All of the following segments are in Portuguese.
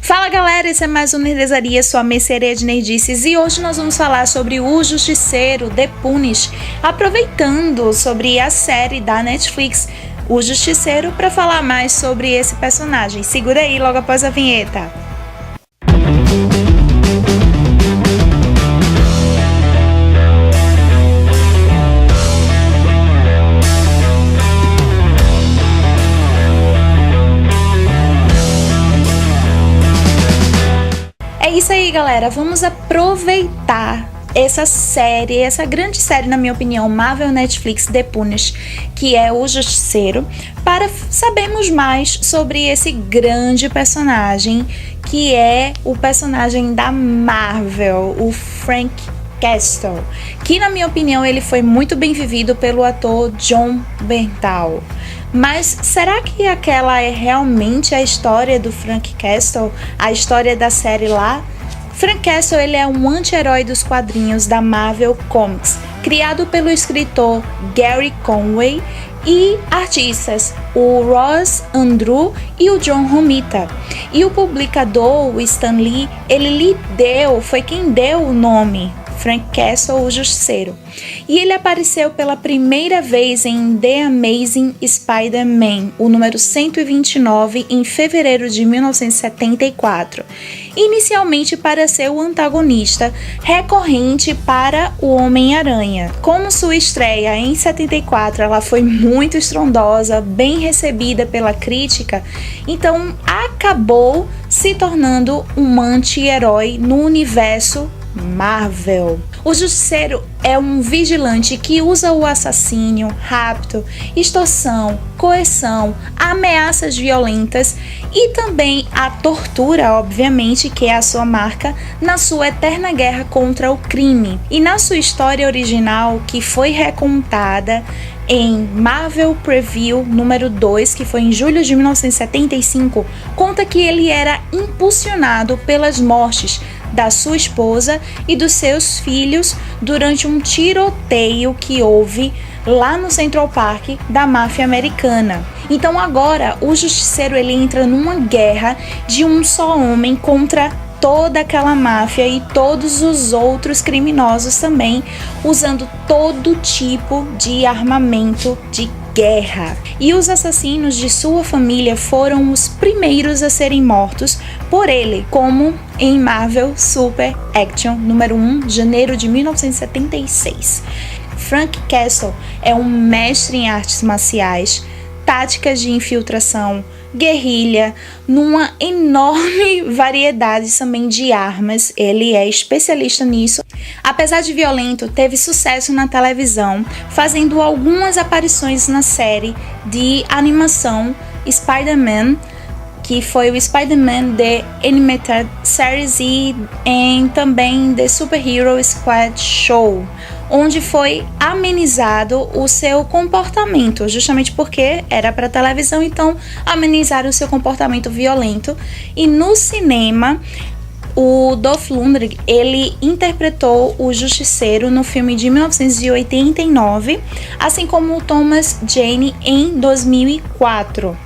Fala galera, esse é mais um Nerdezaria, sua mercearia de nerdices, e hoje nós vamos falar sobre o Justiceiro, The Punished, aproveitando sobre a série da Netflix, O Justiceiro, para falar mais sobre esse personagem. Segura aí logo após a vinheta. É isso aí, galera, vamos aproveitar essa grande série, na minha opinião, Marvel Netflix The Punished, que é o Justiceiro, para sabermos mais sobre esse grande personagem, que é o personagem da Marvel, o Frank Castle, que na minha opinião ele foi muito bem vivido pelo ator Jon Bernthal. Mas será que aquela é realmente a história do Frank Castle, a história da série lá? Frank Castle ele é um anti-herói dos quadrinhos da Marvel Comics, criado pelo escritor Gary Conway e artistas o Ross Andru e o John Romita. E o publicador, o Stan Lee, foi quem deu o nome Frank Castle, o Justiceiro. E ele apareceu pela primeira vez em The Amazing Spider-Man, o número 129, em fevereiro de 1974. Inicialmente para ser o antagonista recorrente para o Homem-Aranha. Como sua estreia em 74 ela foi muito estrondosa, bem recebida pela crítica, então acabou se tornando um anti-herói no universo Marvel. O Justiceiro é um vigilante que usa o assassínio, rapto, extorsão, coerção, ameaças violentas e também a tortura, obviamente, que é a sua marca, na sua eterna guerra contra o crime. E na sua história original, que foi recontada em Marvel Preview número 2, que foi em julho de 1975, conta que ele era impulsionado pelas mortes da sua esposa e dos seus filhos durante um tiroteio que houve lá no Central Park da máfia americana. Então agora o Justiceiro ele entra numa guerra de um só homem contra toda aquela máfia e todos os outros criminosos também, usando todo tipo de armamento de guerra. E os assassinos de sua família foram os primeiros a serem mortos por ele, como em Marvel Super Action número 1, janeiro de 1976. Frank Castle é um mestre em artes marciais, táticas de infiltração, guerrilha, numa enorme variedade também de armas. Ele é especialista nisso. Apesar de violento, teve sucesso na televisão, fazendo algumas aparições na série de animação Spider-Man, que foi o Spider-Man The Animated Series, e também The Superhero Squad Show, onde foi amenizado o seu comportamento, justamente porque era para televisão, então amenizaram o seu comportamento violento. E no cinema, o Dolph Lundgren, ele interpretou o Justiceiro no filme de 1989, assim como o Thomas Jane em 2004.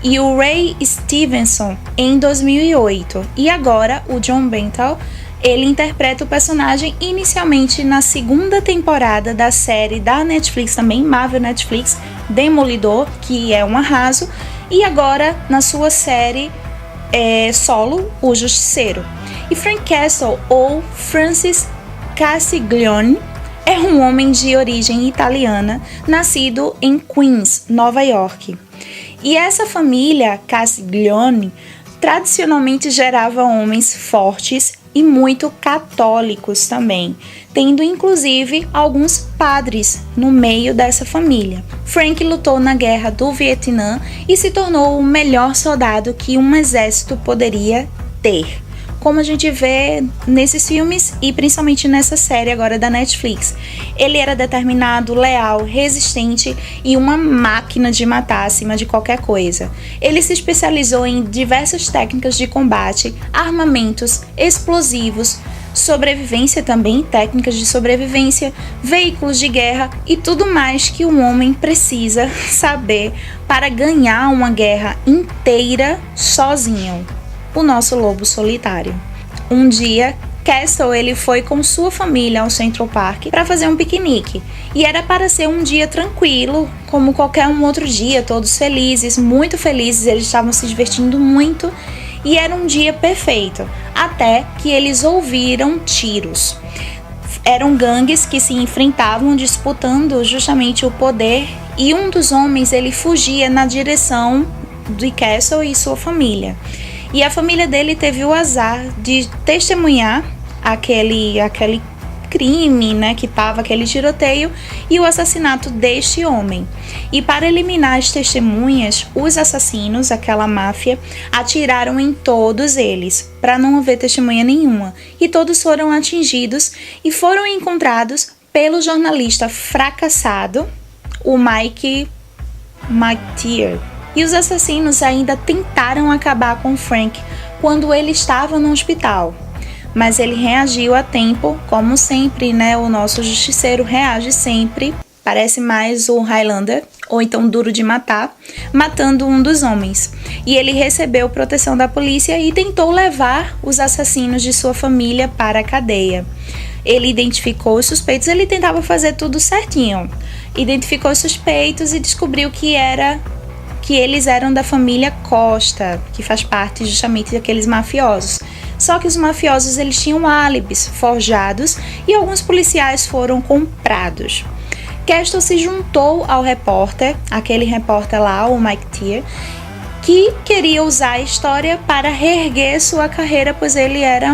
E o Ray Stevenson em 2008. E agora o Jon Bernthal, ele interpreta o personagem inicialmente na segunda temporada da série da Netflix, também Marvel Netflix, Demolidor, que é um arraso, e agora na sua série solo, O Justiceiro. E Frank Castle, ou Francis Castiglione, é um homem de origem italiana, nascido em Queens, Nova York. E essa família Castiglione tradicionalmente gerava homens fortes e muito católicos também, tendo inclusive alguns padres no meio dessa família. Frank lutou na guerra do Vietnã e se tornou o melhor soldado que um exército poderia ter, como a gente vê nesses filmes e principalmente nessa série agora da Netflix. Ele era determinado, leal, resistente e uma máquina de matar acima de qualquer coisa. Ele se especializou em diversas técnicas de combate, armamentos, explosivos, sobrevivência também, técnicas de sobrevivência, veículos de guerra e tudo mais que um homem precisa saber para ganhar uma guerra inteira sozinho. o nosso lobo solitário. Um dia, Castle ele foi com sua família ao Central Park para fazer um piquenique. E era para ser um dia tranquilo, como qualquer um outro dia, todos felizes, muito felizes, eles estavam se divertindo muito e era um dia perfeito, até que eles ouviram tiros. Eram gangues que se enfrentavam disputando justamente o poder e um dos homens ele fugia na direção de Castle e sua família. E a família dele teve o azar de testemunhar aquele crime, né, que tava aquele tiroteio e o assassinato deste homem. E para eliminar as testemunhas, os assassinos, aquela máfia, atiraram em todos eles, para não haver testemunha nenhuma. E todos foram atingidos e foram encontrados pelo jornalista fracassado, o Mike Tier. E os assassinos ainda tentaram acabar com Frank quando ele estava no hospital. Mas ele reagiu a tempo, como sempre, né? O nosso justiceiro reage sempre. Parece mais o Highlander, ou então Duro de Matar, matando um dos homens. E ele recebeu proteção da polícia e tentou levar os assassinos de sua família para a cadeia. Ele identificou os suspeitos, ele tentava fazer tudo certinho. Identificou os suspeitos e descobriu que eles eram da família Costa, que faz parte justamente daqueles mafiosos. Só que os mafiosos eles tinham álibis forjados e alguns policiais foram comprados. Castle se juntou ao repórter, aquele repórter lá, o Mike Tier, que queria usar a história para reerguer sua carreira, pois ele era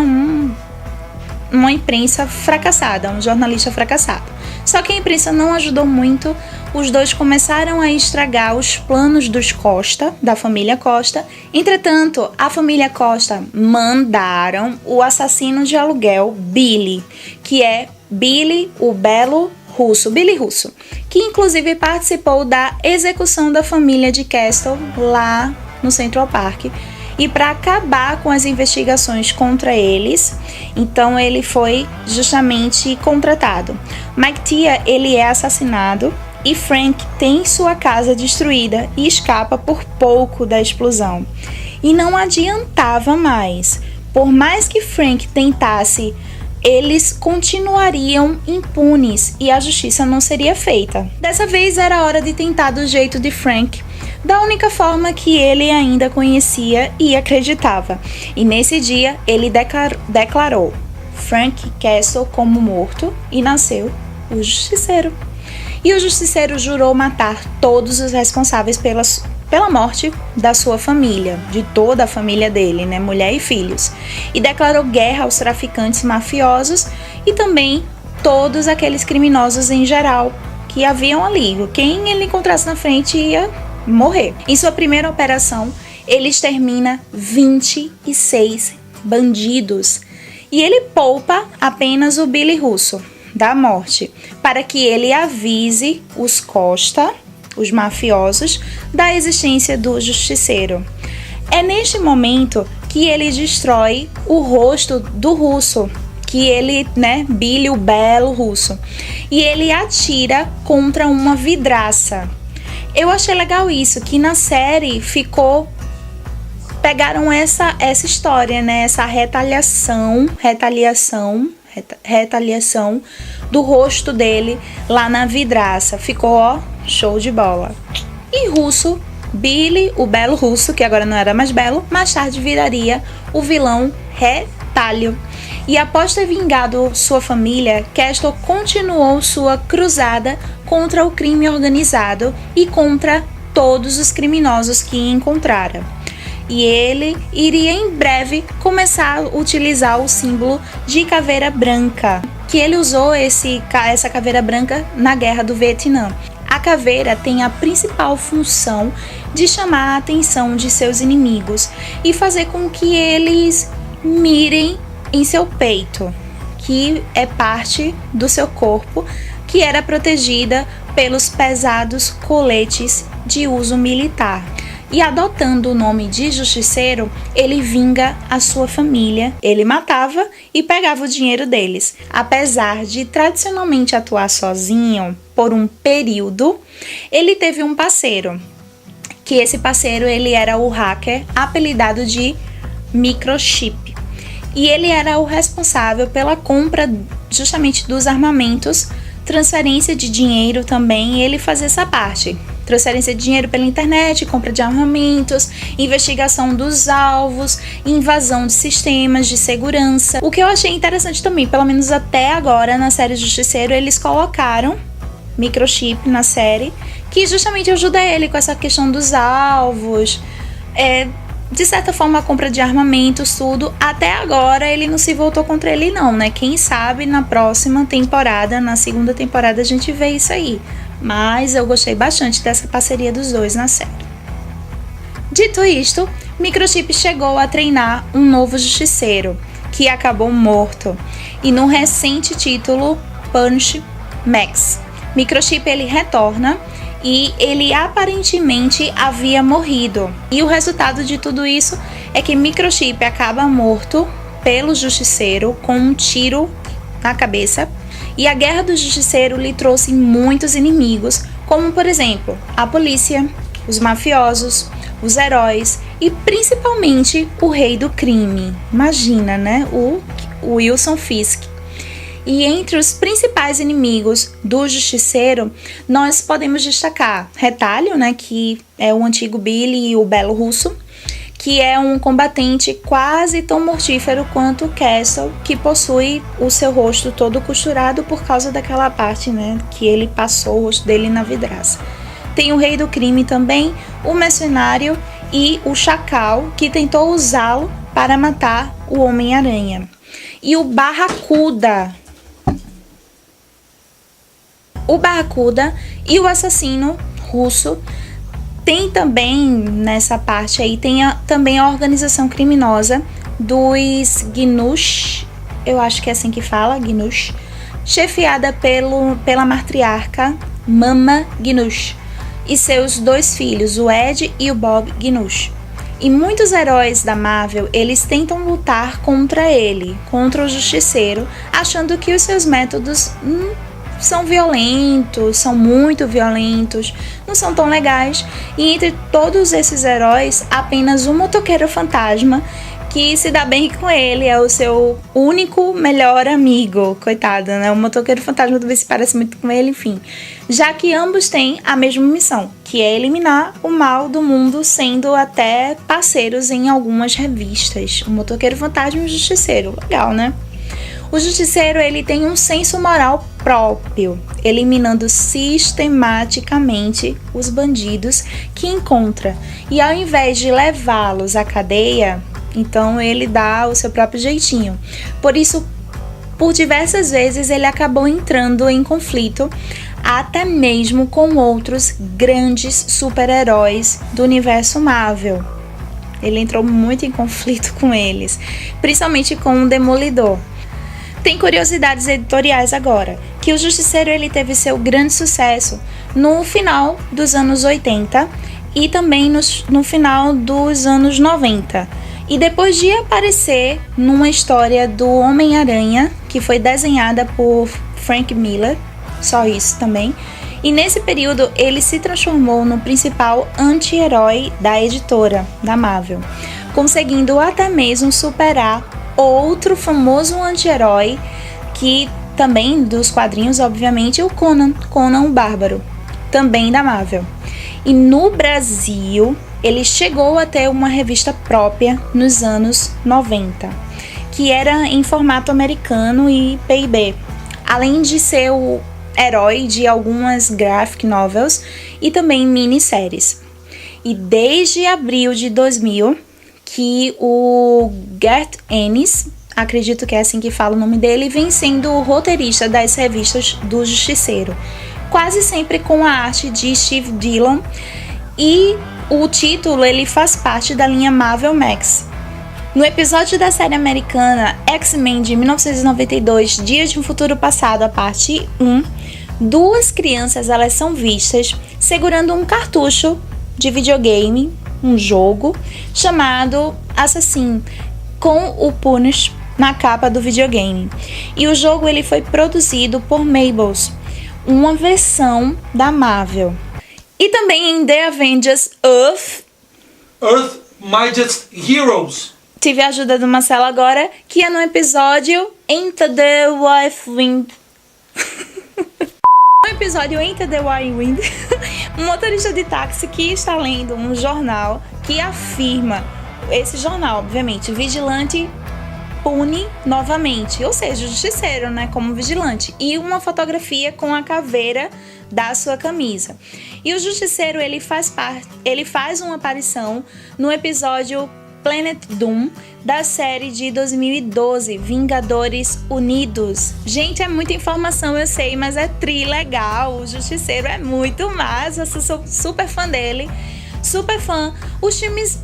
uma imprensa fracassada, um jornalista fracassado. Só que a imprensa não ajudou muito, os dois começaram a estragar os planos dos Costa, da família Costa. Entretanto, a família Costa mandaram o assassino de aluguel, Billy, que é Billy, o Belo Russo, Billy Russo, que inclusive participou da execução da família de Castle lá no Central Park. E para acabar com as investigações contra eles, então ele foi justamente contratado. Mike Tia, ele é assassinado e Frank tem sua casa destruída e escapa por pouco da explosão. E não adiantava mais. Por mais que Frank tentasse, eles continuariam impunes e a justiça não seria feita. Dessa vez era hora de tentar do jeito de Frank, da única forma que ele ainda conhecia e acreditava. E nesse dia ele declarou Frank Castle como morto e nasceu o Justiceiro. E o Justiceiro jurou matar todos os responsáveis pela morte da sua família, de toda a família dele, né, mulher e filhos. E declarou guerra aos traficantes mafiosos e também todos aqueles criminosos em geral que haviam ali. Quem ele encontrasse na frente ia morrer. Em sua primeira operação, ele extermina 26 bandidos e ele poupa apenas o Billy Russo da morte, para que ele avise os Costa, os mafiosos, da existência do Justiceiro. É neste momento que ele destrói o rosto do Russo, que ele, né, Billy, o Belo Russo, e ele atira contra uma vidraça. Eu achei legal isso, que na série pegaram essa história, né, essa retaliação do rosto dele lá na vidraça. Ficou, ó, show de bola. E Russo, Billy, o Belo Russo, que agora não era mais belo, mais tarde viraria o vilão Retalho. E após ter vingado sua família, Castle continuou sua cruzada contra o crime organizado e contra todos os criminosos que encontrara. E ele iria em breve começar a utilizar o símbolo de caveira branca, que ele usou essa caveira branca na Guerra do Vietnã. A caveira tem a principal função de chamar a atenção de seus inimigos e fazer com que eles mirem em seu peito, que é parte do seu corpo, que era protegida pelos pesados coletes de uso militar. E adotando o nome de Justiceiro, ele vinga a sua família, ele matava e pegava o dinheiro deles. Apesar de tradicionalmente atuar sozinho por um período, ele teve um parceiro, que esse parceiro ele era o hacker apelidado de Microchip. E ele era o responsável pela compra justamente dos armamentos, transferência de dinheiro também, ele fazia essa parte. Transferência de dinheiro pela internet, compra de armamentos, investigação dos alvos, invasão de sistemas de segurança. O que eu achei interessante também, pelo menos até agora na série Justiceiro, eles colocaram Microchip na série, que justamente ajuda ele com essa questão dos alvos, de certa forma a compra de armamentos, tudo. Até agora ele não se voltou contra ele não, né? Quem sabe na próxima temporada, na segunda temporada, a gente vê isso aí. Mas eu gostei bastante dessa parceria dos dois na série. Dito isto, Microchip chegou a treinar um novo justiceiro, que acabou morto, e no recente título Punch Max, Microchip ele retorna e ele aparentemente havia morrido. E o resultado de tudo isso é que Microchip acaba morto pelo Justiceiro com um tiro na cabeça. E a Guerra do Justiceiro lhe trouxe muitos inimigos, como por exemplo, a polícia, os mafiosos, os heróis e principalmente o rei do crime. Imagina, né? O Wilson Fisk. E entre os principais inimigos do Justiceiro, nós podemos destacar Retalho, né, que é o antigo Billy e o Belo Russo, que é um combatente quase tão mortífero quanto o Castle, que possui o seu rosto todo costurado por causa daquela parte, né, que ele passou o rosto dele na vidraça. Tem o Rei do Crime também, o Mercenário e o Chacal, que tentou usá-lo para matar o Homem-Aranha. E o Barracuda. O Barracuda e o assassino russo. Tem também, nessa parte aí, também a organização criminosa dos Gnush, eu acho que é assim que fala, Gnush, chefiada pela matriarca Mama Gnush e seus dois filhos, o Ed e o Bob Gnush. E muitos heróis da Marvel, eles tentam lutar contra ele, contra o Justiceiro, achando que os seus métodos são violentos, são muito violentos, não são tão legais. E entre todos esses heróis, apenas o Motoqueiro Fantasma, que se dá bem com ele, é o seu único melhor amigo, coitado, né? O Motoqueiro Fantasma também se parece muito com ele, enfim. Já que ambos têm a mesma missão, que é eliminar o mal do mundo, sendo até parceiros em algumas revistas. O Motoqueiro Fantasma e o Justiceiro, legal, né? O Justiceiro, ele tem um senso moral próprio, eliminando sistematicamente os bandidos que encontra. E ao invés de levá-los à cadeia, então ele dá o seu próprio jeitinho. Por isso, por diversas vezes, ele acabou entrando em conflito, até mesmo com outros grandes super-heróis do universo Marvel. Ele entrou muito em conflito com eles, principalmente com o Demolidor. Tem curiosidades editoriais agora, que o Justiceiro ele teve seu grande sucesso no final dos anos 80 e também no final dos anos 90. E depois de aparecer numa história do Homem-Aranha, que foi desenhada por Frank Miller, só isso também. E nesse período ele se transformou no principal anti-herói da editora, da Marvel, conseguindo até mesmo superar outro famoso anti-herói, que também dos quadrinhos, obviamente, o Conan o Bárbaro, também da Marvel. E no Brasil, ele chegou a ter uma revista própria nos anos 90, que era em formato americano e P&B, além de ser o herói de algumas graphic novels e também minisséries. E desde abril de 2000, que o Garth Ennis, acredito que é assim que fala o nome dele, vem sendo o roteirista das revistas do Justiceiro, quase sempre com a arte de Steve Dillon, e o título ele faz parte da linha Marvel Max. No episódio da série americana X-Men de 1992, Dias de um Futuro Passado, a parte 1, duas crianças elas são vistas segurando um cartucho de videogame, um jogo chamado Assassin, com o Punish na capa do videogame. E o jogo ele foi produzido por Mables, uma versão da Marvel. E também em The Avengers Earth Mightiest Heroes. tive a ajuda do Marcelo agora, que é no episódio Into the Wild. No episódio Into the Wild, um motorista de táxi que está lendo um jornal que afirma, esse jornal, obviamente, vigilante pune novamente, ou seja, o justiceiro, né, como vigilante, e uma fotografia com a caveira da sua camisa. E o justiceiro, ele faz uma aparição no episódio Planet Doom, da série de 2012, Vingadores Unidos. Gente, é muita informação, eu sei, mas é legal. O Justiceiro é muito massa, eu sou super fã dele, super fã. Os filmes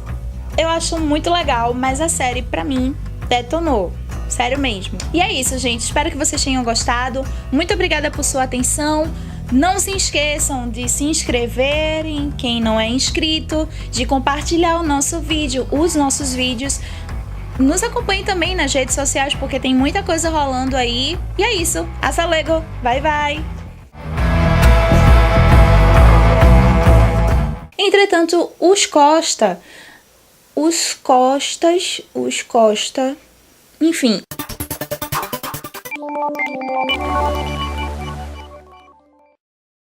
eu acho muito legal, mas a série, pra mim, detonou. Sério mesmo. E é isso, gente. Espero que vocês tenham gostado. Muito obrigada por sua atenção. Não se esqueçam de se inscreverem, quem não é inscrito, de compartilhar o nosso vídeo, os nossos vídeos. Nos acompanhem também nas redes sociais, porque tem muita coisa rolando aí. E é isso. Hasta luego. Bye, bye. Entretanto, os Costa, enfim.